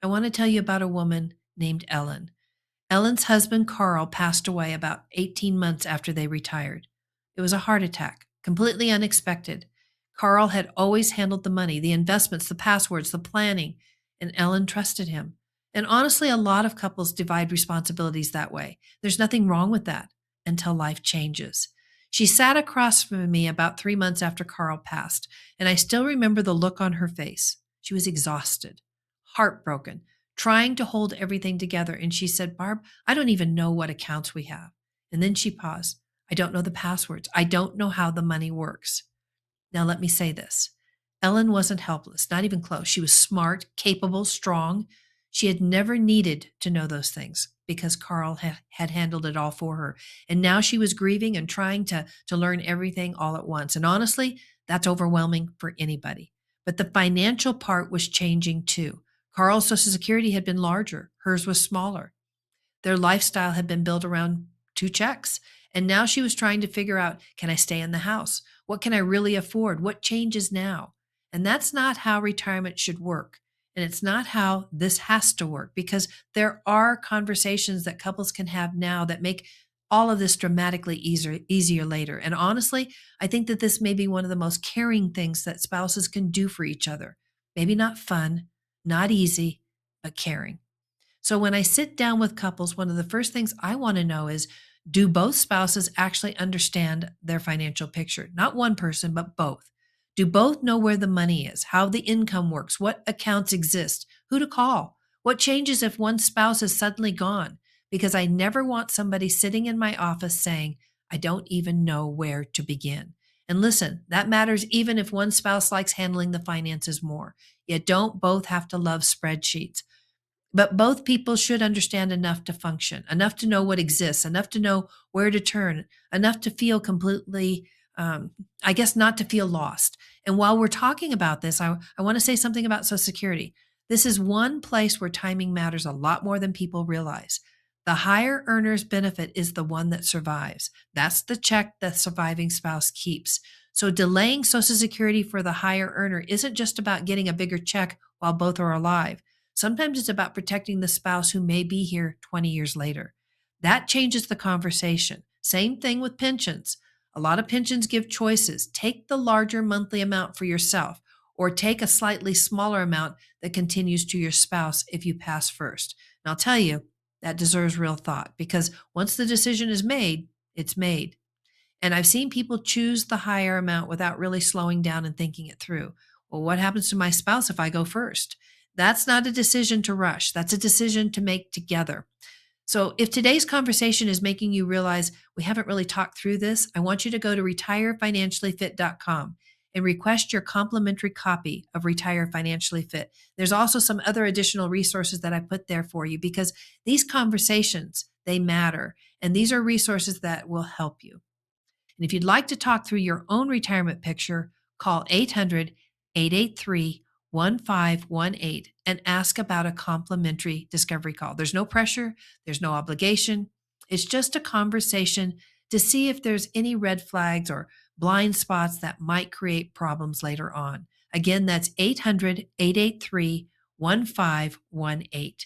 I want to tell you about a woman named Ellen. Ellen's husband, Carl, passed away about 18 months after they retired. It was a heart attack, completely unexpected. Carl had always handled the money, the investments, the passwords, the planning, and Ellen trusted him. And honestly, a lot of couples divide responsibilities that way. There's nothing wrong with that until life changes. She sat across from me about 3 months after Carl passed, and I still remember the look on her face. She was exhausted, heartbroken, trying to hold everything together. And she said, Barb, I don't even know what accounts we have. And then she paused. I don't know the passwords. I don't know how the money works. Now, let me say this. Ellen wasn't helpless, not even close. She was smart, capable, strong. She had never needed to know those things because Carl had handled it all for her. And now she was grieving and trying to learn everything all at once. And honestly, that's overwhelming for anybody. But the financial part was changing too. Carl's Social Security had been larger, hers was smaller. Their lifestyle had been built around two checks. And now she was trying to figure out, can I stay in the house? What can I really afford? What changes now? And that's not how retirement should work. And it's not how this has to work because there are conversations that couples can have now that make all of this dramatically easier later. And honestly, I think that this may be one of the most caring things that spouses can do for each other. Maybe not fun, not easy, but caring. So when I sit down with couples, one of the first things I want to know is, do both spouses actually understand their financial picture? Not one person, but both. Do both know where the money is, how the income works, what accounts exist, who to call? What changes if one spouse is suddenly gone? Because I never want somebody sitting in my office saying, I don't even know where to begin. And listen, that matters even if one spouse likes handling the finances more. You don't both have to love spreadsheets. But both people should understand enough to function, enough to know what exists, enough to know where to turn, enough to feel completely, I guess, not to feel lost. And while we're talking about this, I want to say something about Social Security. This is one place where timing matters a lot more than people realize. The higher earner's benefit is the one that survives. That's the check the surviving spouse keeps. So delaying Social Security for the higher earner isn't just about getting a bigger check while both are alive. Sometimes it's about protecting the spouse who may be here 20 years later. That changes the conversation. Same thing with pensions. A lot of pensions give choices. Take the larger monthly amount for yourself, or take a slightly smaller amount that continues to your spouse if you pass first. And I'll tell you, that deserves real thought because once the decision is made, it's made. And I've seen people choose the higher amount without really slowing down and thinking it through. Well, what happens to my spouse if I go first? That's not a decision to rush. That's a decision to make together. So if today's conversation is making you realize we haven't really talked through this, I want you to go to retirefinanciallyfit.com and request your complimentary copy of Retire Financially Fit. There's also some other additional resources that I put there for you because these conversations, they matter. And these are resources that will help you. And if you'd like to talk through your own retirement picture, call 800-883-1518 and ask about a complimentary discovery call. There's no pressure, there's no obligation. It's just a conversation to see if there's any red flags or blind spots that might create problems later on. Again, that's 800-883-1518.